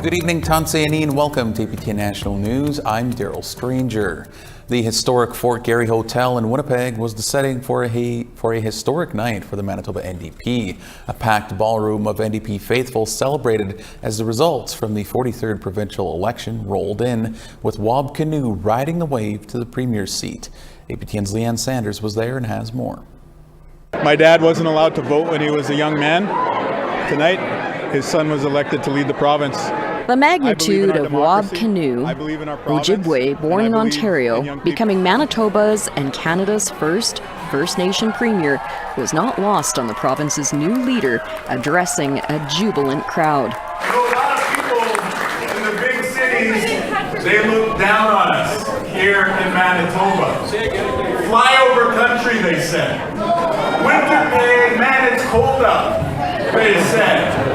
Good evening, Tansei and welcome to APTN National News. I'm Daryl Stranger. The historic Fort Garry Hotel in Winnipeg was the setting for a historic night for the Manitoba NDP. A packed ballroom of NDP faithful celebrated as the results from the 43rd provincial election rolled in, with Wab Kinew riding the wave to the premier's seat. APTN's Leanne Sanders was there and has more. My dad wasn't allowed to vote when he was a young man. Tonight, his son was elected to lead the province. The magnitude of Wab Kinew, Ojibwe, born in Ontario, becoming Manitoba's and Canada's first First Nation premier, was not lost on the province's new leader addressing a jubilant crowd. A lot of people in the big cities, they look down on us here in Manitoba. Flyover country, they said. Winnipeg, man, it's cold up, they said.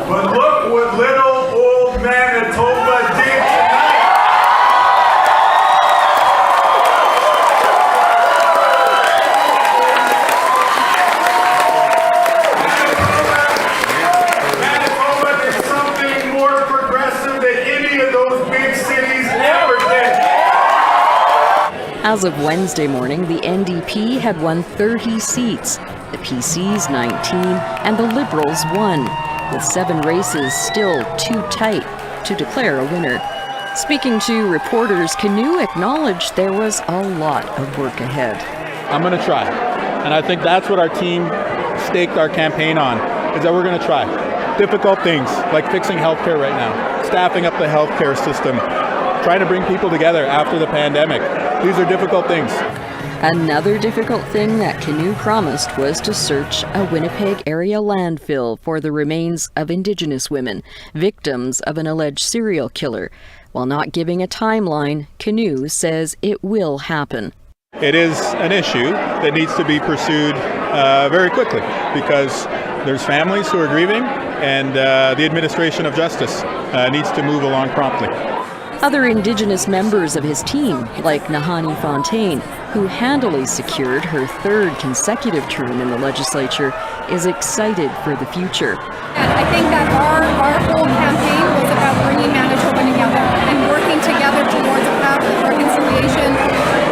But look what little old Manitoba did tonight. Manitoba did something more progressive than any of those big cities ever did. As of Wednesday morning, the NDP had won 30 seats, the PCs 19, and the Liberals 1. With 7 races still too tight to declare a winner. Speaking to reporters, Kinew acknowledged there was a lot of work ahead. I'm going to try. And I think that's what our team staked our campaign on, is that we're going to try. Difficult things, like fixing healthcare right now, staffing up the healthcare system, trying to bring people together after the pandemic. These are difficult things. Another difficult thing that Kinew promised was to search a Winnipeg area landfill for the remains of Indigenous women, victims of an alleged serial killer. While not giving a timeline, Kinew says it will happen. It is an issue that needs to be pursued very quickly, because there's families who are grieving, and the administration of justice needs to move along promptly. Other Indigenous members of his team, like Nahani Fontaine, who handily secured her 3rd consecutive term in the legislature, is excited for the future. I think that our whole campaign was about bringing Manitoba together and working together towards a path of reconciliation,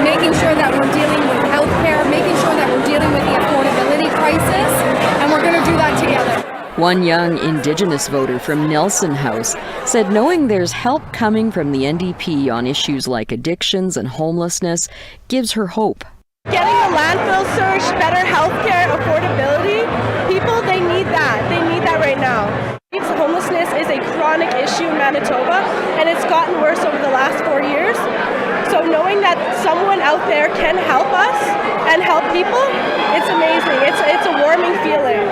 making sure that we're dealing with healthcare, making sure that we're dealing with the affordability crisis, and we're going to do that together. One young Indigenous voter from Nelson House said knowing there's help coming from the NDP on issues like addictions and homelessness gives her hope. Getting the landfill search, better healthcare, affordability, people, they need that. They need that right now. Homelessness is a chronic issue in Manitoba, and it's gotten worse over the last 4 years. So knowing that someone out there can help us and help people, it's amazing. It's a warming feeling.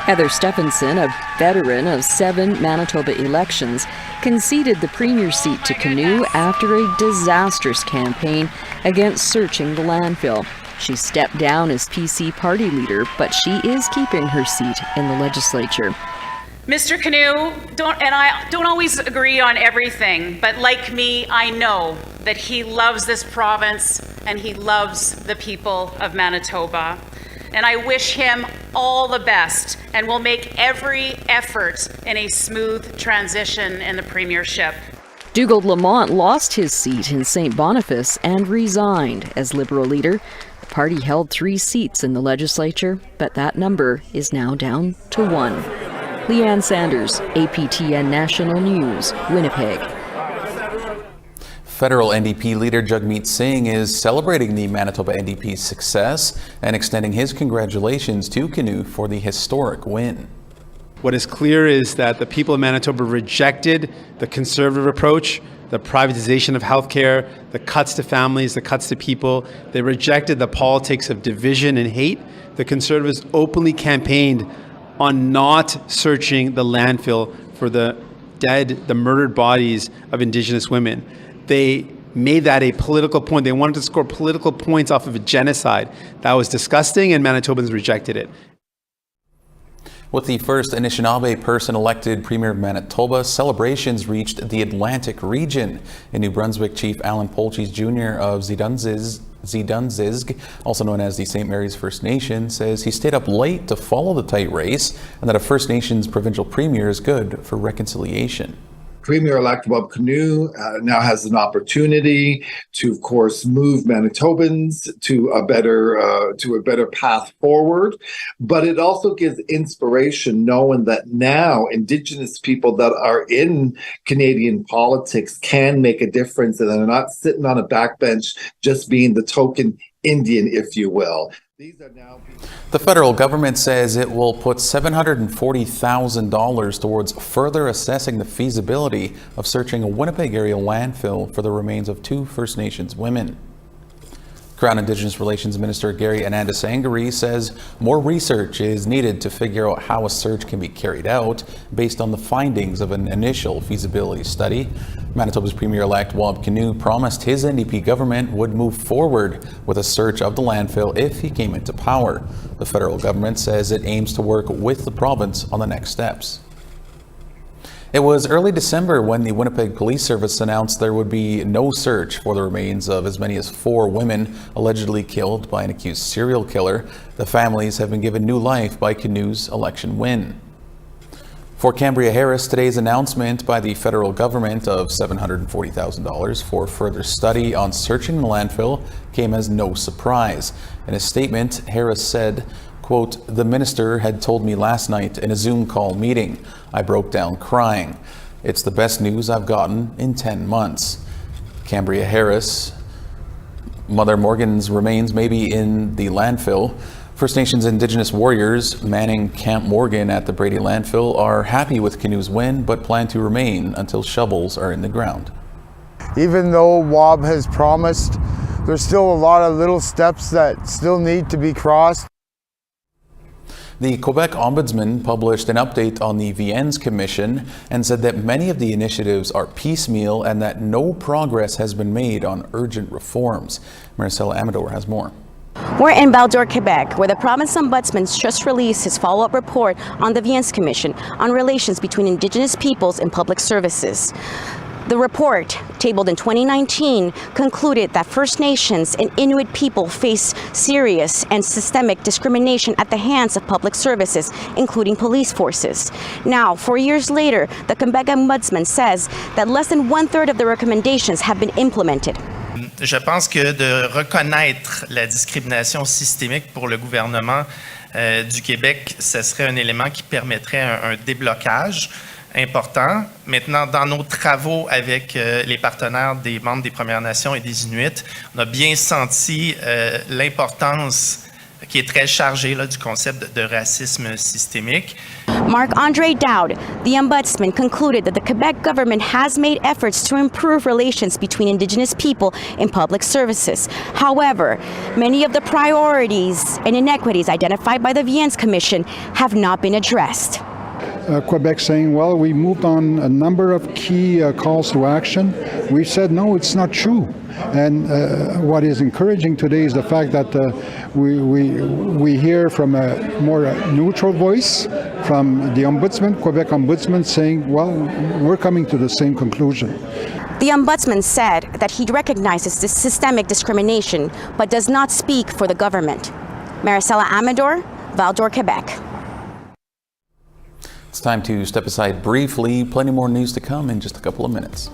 Heather Stephenson, a veteran of 7 Manitoba elections, conceded the premier seat to Kinew after a disastrous campaign against searching the landfill. She stepped down as PC party leader, but she is keeping her seat in the legislature. Mr. Kinew and I don't always agree on everything, but like me, I know that he loves this province and he loves the people of Manitoba. And I wish him all the best and will make every effort in a smooth transition in the premiership. Dougald Lamont lost his seat in St. Boniface and resigned as Liberal leader. The party held 3 seats in the legislature, but that number is now down to 1. Leanne Sanders, APTN National News, Winnipeg. Federal NDP leader Jagmeet Singh is celebrating the Manitoba NDP's success and extending his congratulations to Kinew for the historic win. What is clear is that the people of Manitoba rejected the conservative approach, the privatization of healthcare, the cuts to families, the cuts to people. They rejected the politics of division and hate. The Conservatives openly campaigned on not searching the landfill for the dead, the murdered bodies of Indigenous women. They made that a political point. They wanted to score political points off of a genocide. That was disgusting, and Manitobans rejected it. With the first Anishinaabe person elected Premier of Manitoba, celebrations reached the Atlantic region. In New Brunswick, Chief Alan Polchis Jr. of Zidunzis Zizg, also known as the St. Mary's First Nation, says he stayed up late to follow the tight race and that a First Nations provincial premier is good for reconciliation. Premier-elect Wab Kinew now has an opportunity to, of course, move Manitobans to a better path forward. But it also gives inspiration knowing that now Indigenous people that are in Canadian politics can make a difference, and they're not sitting on a backbench just being the token Indian, if you will. The federal government says it will put $740,000 towards further assessing the feasibility of searching a Winnipeg area landfill for the remains of 2 First Nations women. Crown Indigenous Relations Minister Gary Anandasangari says more research is needed to figure out how a search can be carried out based on the findings of an initial feasibility study. Manitoba's Premier-elect Wab Kinew promised his NDP government would move forward with a search of the landfill if he came into power. The federal government says it aims to work with the province on the next steps. It was early December when the Winnipeg Police Service announced there would be no search for the remains of as many as 4 women allegedly killed by an accused serial killer. The families have been given new life by Kinew's election win. For Cambria Harris, today's announcement by the federal government of $740,000 for further study on searching the landfill came as no surprise. In a statement, Harris said, quote, "The minister had told me last night in a Zoom call meeting. I broke down crying. It's the best news I've gotten in 10 months. Cambria Harris, Mother Morgan's remains may be in the landfill. First Nations Indigenous warriors manning Camp Morgan at the Brady landfill are happy with Kinew's win, but plan to remain until shovels are in the ground." Even though Wab has promised, there's still a lot of little steps that still need to be crossed. The Quebec ombudsman published an update on the Viens Commission and said that many of the initiatives are piecemeal and that no progress has been made on urgent reforms. Maricela Amador has more. We're in Val-d'Or, Quebec, where the province ombudsman just released his follow-up report on the Viens Commission on relations between Indigenous peoples and public services. The report, tabled in 2019, concluded that First Nations and Inuit people face serious and systemic discrimination at the hands of public services, including police forces. Now, 4 years later, the Quebec Ombudsman says that less than 1/3 of the recommendations have been implemented. Je pense que de reconnaître la discrimination systémique pour le gouvernement du Québec, ce serait un élément qui permettrait un déblocage important. Maintenant, dans nos travaux avec les partenaires des membres des Premières Nations et des Inuits, on a bien senti l'importance qui est très chargée là, du concept de racisme systémique. Marc-André Dowd, the ombudsman, concluded that the Quebec government has made efforts to improve relations between Indigenous people in public services. However, many of the priorities and inequities identified by the Viens Commission have not been addressed. Quebec saying, well, we moved on a number of key calls to action. We said, no, it's not true. And what is encouraging today is the fact that we hear from a more neutral voice from the Ombudsman, Quebec Ombudsman, saying, well, we're coming to the same conclusion. The Ombudsman said that he recognizes this systemic discrimination, but does not speak for the government. Maricela Amador, Val-d'Or, Quebec. It's time to step aside briefly. Plenty more news to come in just a couple of minutes.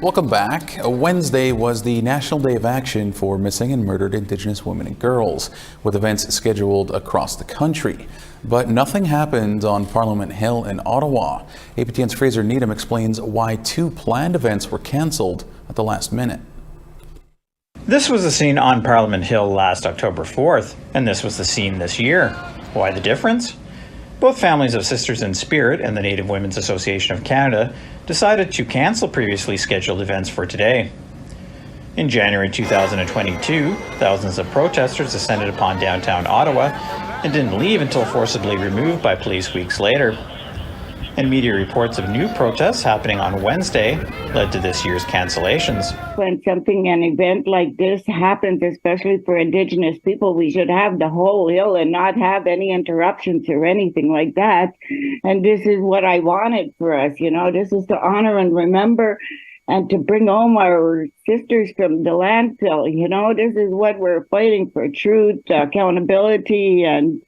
Welcome back. Wednesday was the National Day of Action for Missing and Murdered Indigenous Women and Girls, with events scheduled across the country. But nothing happened on Parliament Hill in Ottawa. APTN's Fraser Needham explains why 2 planned events were cancelled at the last minute. This was the scene on Parliament Hill last October 4th, and this was the scene this year. Why the difference? Both families of Sisters in Spirit and the Native Women's Association of Canada decided to cancel previously scheduled events for today. In January 2022, thousands of protesters descended upon downtown Ottawa and didn't leave until forcibly removed by police weeks later. And media reports of new protests happening on Wednesday led to this year's cancellations. When an event like this happens, especially for Indigenous people, we should have the whole hill and not have any interruptions or anything like that. And this is what I wanted for us, this is to honor and remember and to bring home our sisters from the landfill. This is what we're fighting for: truth, accountability, and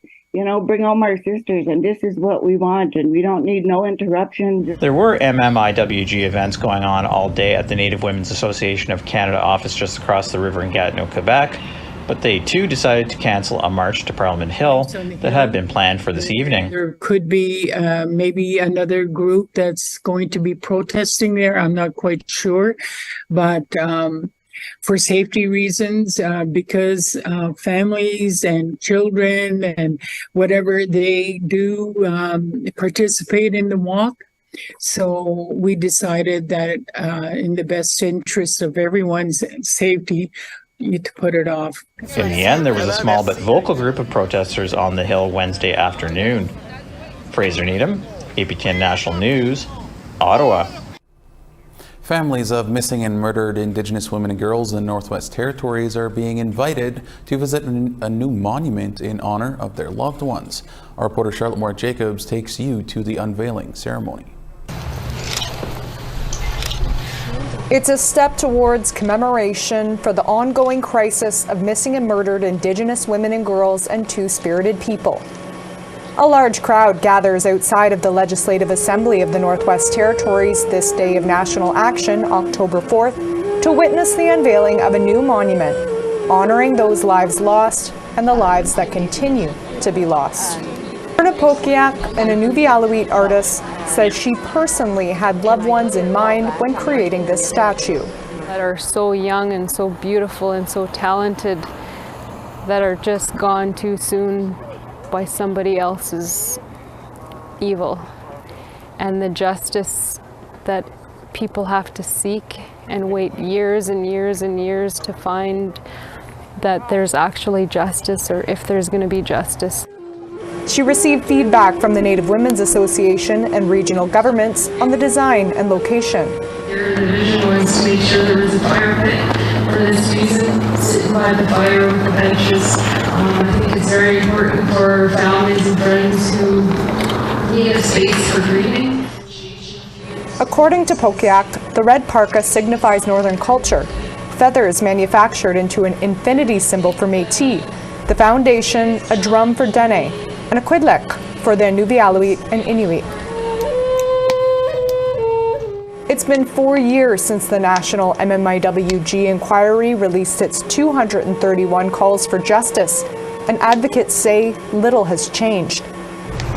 bring home our sisters, and this is what we want, and we don't need no interruptions. There were MMIWG events going on all day at the Native Women's Association of Canada office just across the river in Gatineau, Quebec, but they too decided to cancel a march to Parliament Hill that had been planned for this evening. There could be maybe another group that's going to be protesting there. I'm not quite sure, but for safety reasons, because families and children and whatever they do participate in the walk. So we decided that in the best interest of everyone's safety, to put it off. In the end, there was a small but vocal group of protesters on the Hill Wednesday afternoon. Fraser Needham, APTN National News, Ottawa. Families of missing and murdered Indigenous women and girls in the Northwest Territories are being invited to visit a new monument in honor of their loved ones. Our reporter Charlotte Jacobs takes you to the unveiling ceremony. It's a step towards commemoration for the ongoing crisis of missing and murdered Indigenous women and girls and Two-Spirited people. A large crowd gathers outside of the Legislative Assembly of the Northwest Territories this day of national action, October 4th, to witness the unveiling of a new monument, honoring those lives lost and the lives that continue to be lost. Erna Pokiak, an Inuvialuit artist, says she personally had loved ones in mind when creating this statue. That are so young and so beautiful and so talented that are just gone too soon by somebody else's evil. And the justice that people have to seek and wait years and years and years to find that there's actually justice, or if there's going to be justice. She received feedback from the Native Women's Association and regional governments on the design and location. The vision was to make sure there was a fire pit for this reason, sitting by the fire with the benches. I think it's very important for families and friends who need a space for grieving. According to Pokiak, the red parka signifies northern culture, feathers manufactured into an infinity symbol for Métis, the foundation a drum for Dene, and a quidlek for the Inuvialuit and Inuit. It's been 4 years since the National MMIWG inquiry released its 231 calls for justice, and advocates say little has changed.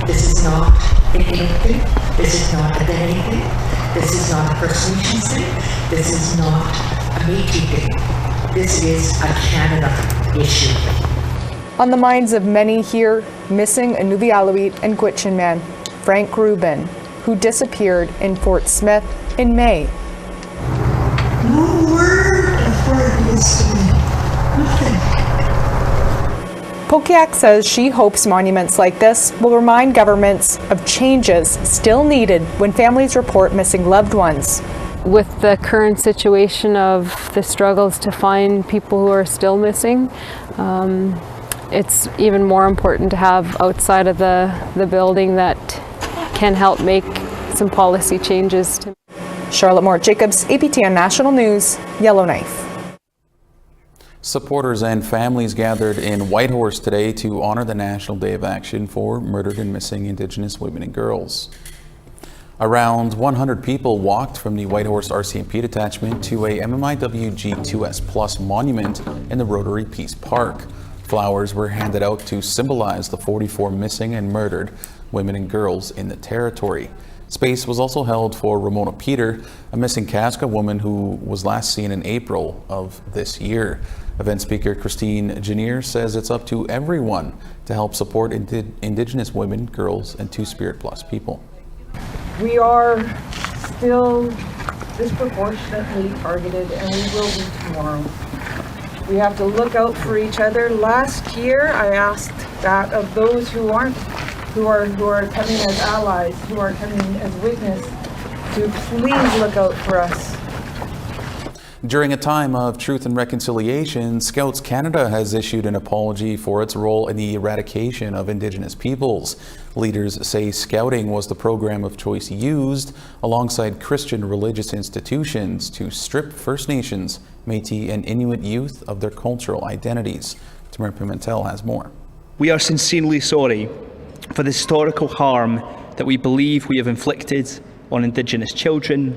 This is not an Inuit thing, this is not a Dene thing, this is not a First Nation thing, this is not a Métis thing, this is a Canada issue. On the minds of many here, missing Inuvialuit and Gwich'in man, Frank Rubin, who disappeared in Fort Smith in May. No word of where he is today. Nothing. Pokiak says she hopes monuments like this will remind governments of changes still needed when families report missing loved ones. With the current situation of the struggles to find people who are still missing, it's even more important to have outside of the building that can help make some policy changes. Charlotte Jacobs, APTN National News, Yellowknife. Supporters and families gathered in Whitehorse today to honor the National Day of Action for Murdered and Missing Indigenous Women and Girls. Around 100 people walked from the Whitehorse RCMP detachment to a MMIWG2S Plus monument in the Rotary Peace Park. Flowers were handed out to symbolize the 44 missing and murdered women and girls in the territory. Space was also held for Ramona Peter, a missing Casca woman who was last seen in April of this year. Event speaker Christine Janier says it's up to everyone to help support Indigenous women, girls, and Two-Spirit Plus people. We are still disproportionately targeted, and we will be tomorrow. We have to look out for each other. Last year, I asked that of those who are coming as allies, who are coming as witness, to please look out for us. During a time of truth and reconciliation, Scouts Canada has issued an apology for its role in the eradication of Indigenous peoples. Leaders say Scouting was the program of choice used alongside Christian religious institutions to strip First Nations, Métis, and Inuit youth of their cultural identities. Tamara Pimentel has more. We are sincerely sorry for the historical harm that we believe we have inflicted on Indigenous children,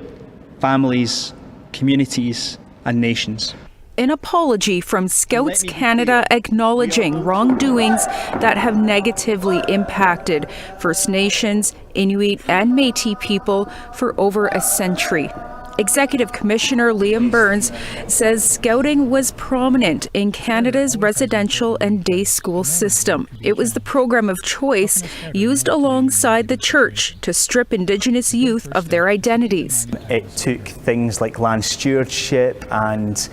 families, communities, and nations. An apology from Scouts Canada acknowledging wrongdoings that have negatively impacted First Nations, Inuit, and Métis people for over a century. Executive Commissioner Liam Burns says Scouting was prominent in Canada's residential and day school system. It was the program of choice used alongside the church to strip Indigenous youth of their identities. It took things like land stewardship and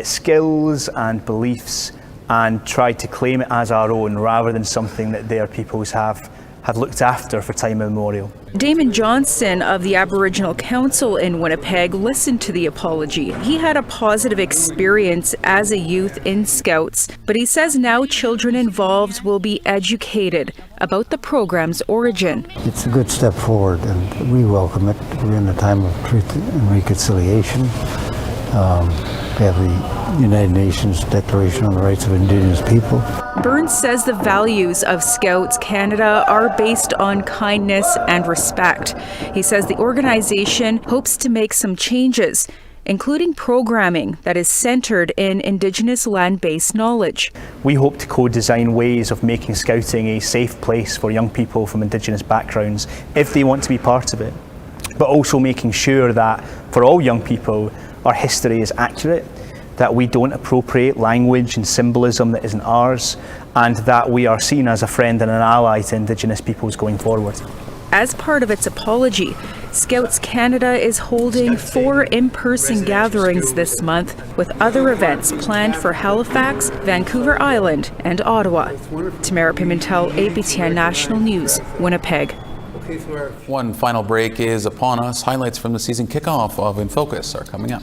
skills and beliefs and tried to claim it as our own rather than something that their peoples have looked after for time immemorial. Damon Johnson of the Aboriginal Council in Winnipeg listened to the apology. He had a positive experience as a youth in Scouts, but he says now children involved will be educated about the program's origin. It's a good step forward and we welcome it. We're in a time of truth and reconciliation. We have the United Nations Declaration on the Rights of Indigenous People. Burns says the values of Scouts Canada are based on kindness and respect. He says the organization hopes to make some changes, including programming that is centered in Indigenous land-based knowledge. We hope to co-design ways of making Scouting a safe place for young people from Indigenous backgrounds if they want to be part of it, but also making sure that for all young people, our history is accurate, that we don't appropriate language and symbolism that isn't ours, and that we are seen as a friend and an ally to Indigenous peoples going forward. As part of its apology, Scouts Canada is holding 4 in-person gatherings this month, with other events planned for Halifax, Vancouver Island, and Ottawa. Tamara Pimentel, APTN National News, Winnipeg. One final break is upon us. Highlights from the season kickoff of In Focus are coming up.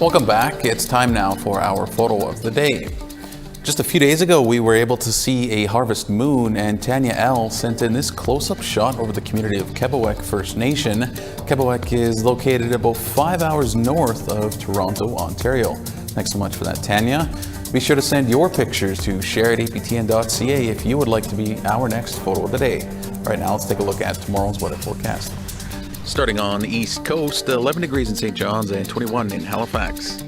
Welcome back. It's time now for our photo of the day. Just a few days ago, we were able to see a harvest moon, and Tanya L. sent in this close-up shot over the community of Quebec First Nation. Quebec is located about 5 hours north of Toronto, Ontario. Thanks so much for that, Tanya. Be sure to send your pictures to share@aptn.ca if you would like to be our next photo of the day. Right now, let's take a look at tomorrow's weather forecast. Starting on the east coast, 11 degrees in St. John's and 21 in Halifax.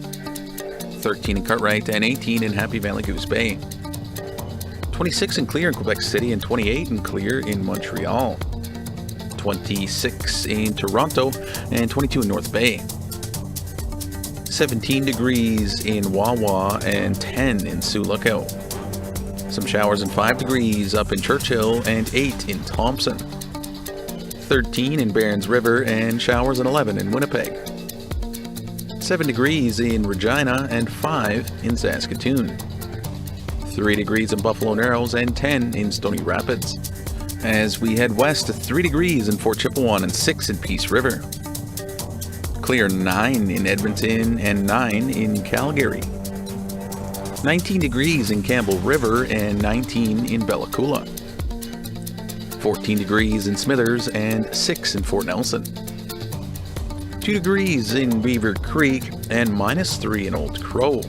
13 in Cartwright and 18 in Happy Valley Goose Bay. 26 and clear in Quebec City and 28 and clear in Montreal. 26 in Toronto and 22 in North Bay. 17 degrees in Wawa and 10 in Sioux Lookout. Some showers and 5 degrees up in Churchill and 8 in Thompson. 13 in Barons River and showers and 11 in Winnipeg. 7 degrees in Regina and 5 in Saskatoon. 3 degrees in Buffalo Narrows and 10 in Stony Rapids. As we head west, 3 degrees in Fort Chippewa and 6 in Peace River. Clear 9 in Edmonton and 9 in Calgary. 19 degrees in Campbell River and 19 in Bella Coola. 14 degrees in Smithers and 6 in Fort Nelson. 2 degrees in Beaver Creek and -3 in Old Crow.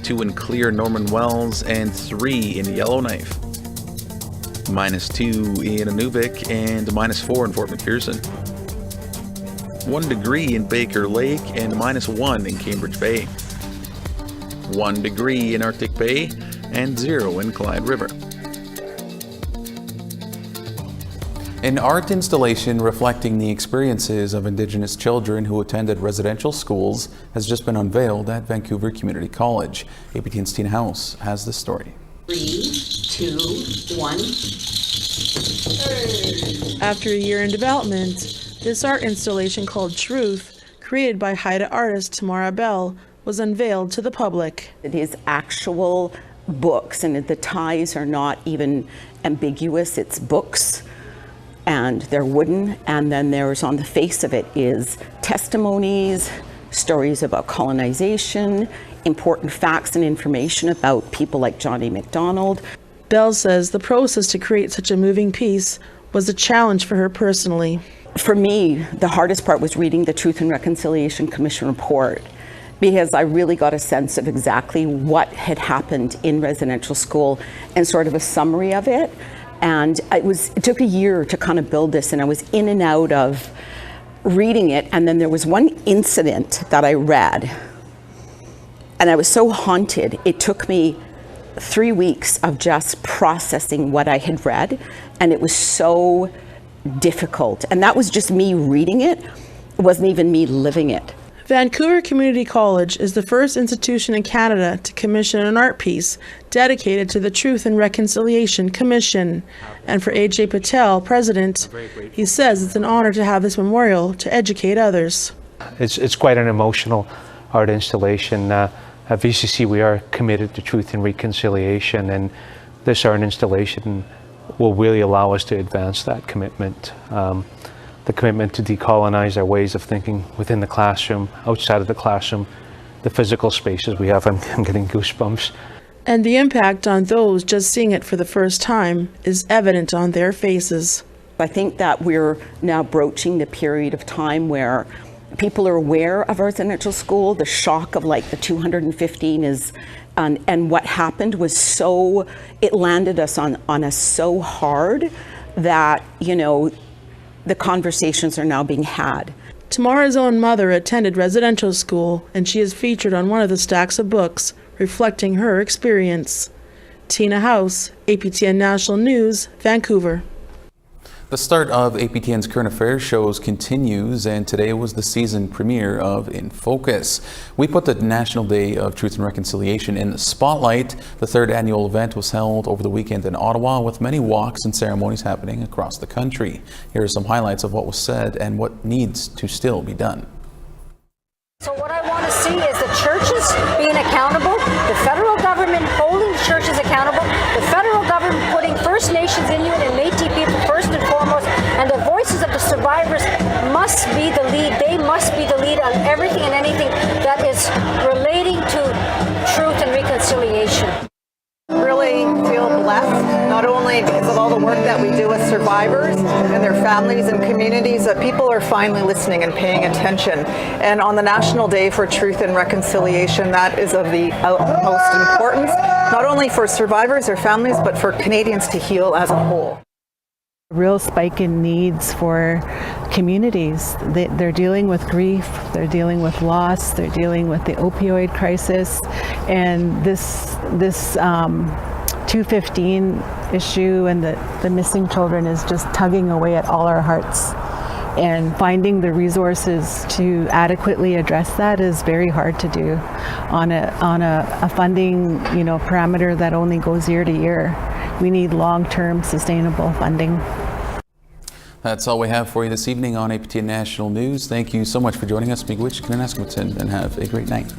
2 in clear Norman Wells and 3 in Yellowknife. -2 in Inuvik and -4 in Fort McPherson. 1 degree in Baker Lake and -1 in Cambridge Bay. 1 degree in Arctic Bay and 0 in Clyde River. An art installation reflecting the experiences of Indigenous children who attended residential schools has just been unveiled at Vancouver Community College. APTN's Tina House has this story. 3, 2, 1. After a year in development, this art installation called Truth, created by Haida artist Tamara Bell, was unveiled to the public. It is actual books, and the ties are not even ambiguous. It's books, and they're wooden, and then there's on the face of it is testimonies, stories about colonization, important facts and information about people like John A. Macdonald. Bell says the process to create such a moving piece was a challenge for her personally. For me, the hardest part was reading the Truth and Reconciliation Commission report, because I really got a sense of exactly what had happened in residential school and sort of a summary of it. And it took a year to kind of build this, and I was in and out of reading it. And then there was one incident that I read, and I was so haunted. It took me 3 weeks of just processing what I had read, and it was so difficult. And that was just me reading it. It wasn't even me living it. Vancouver Community College is the first institution in Canada to commission an art piece dedicated to the Truth and Reconciliation Commission. And for AJ Patel, president, he says it's an honor to have this memorial to educate others. It's quite an emotional art installation. At VCC, we are committed to truth and reconciliation, and this art installation will really allow us to advance that commitment. The commitment to decolonize our ways of thinking within the classroom, outside of the classroom, the physical spaces we have. I'm getting goosebumps. And the impact on those just seeing it for the first time is evident on their faces. I think that we're now broaching the period of time where people are aware of residential school. The shock of like the 215 is, and what happened was so, it landed us on us so hard that, you know, the conversations are now being had. Tamara's own mother attended residential school, and she is featured on one of the stacks of books reflecting her experience. Tina House, APTN National News, Vancouver. The start of APTN's current affairs shows continues, and today was the season premiere of In Focus. We put the National Day of Truth and Reconciliation in the spotlight. The third annual event was held over the weekend in Ottawa, with many walks and ceremonies happening across the country. Here are some highlights of what was said and what needs to still be done. So what I want to see is the churches being accountable, the federal government holding the churches accountable, the federal government putting First Nations, Inuit, and Métis people first and foremost, and the voices of the survivors must be the lead. They must be the lead on everything and anything that events relating to truth and reconciliation. Really feel blessed, not only because of all the work that we do with survivors and their families and communities, but people are finally listening and paying attention. And on the National Day for Truth and Reconciliation, that is of the utmost importance, not only for survivors or families, but for Canadians to heal as a whole. Real spike in needs for communities. They're dealing with grief, they're dealing with loss, they're dealing with the opioid crisis, and this 215 issue and the missing children is just tugging away at all our hearts. And finding the resources to adequately address that is very hard to do on a funding parameter that only goes year to year. We need long-term sustainable funding. That's all we have for you this evening on APTN National News. Thank you so much for joining us. Miigwech Kinew and have a great night.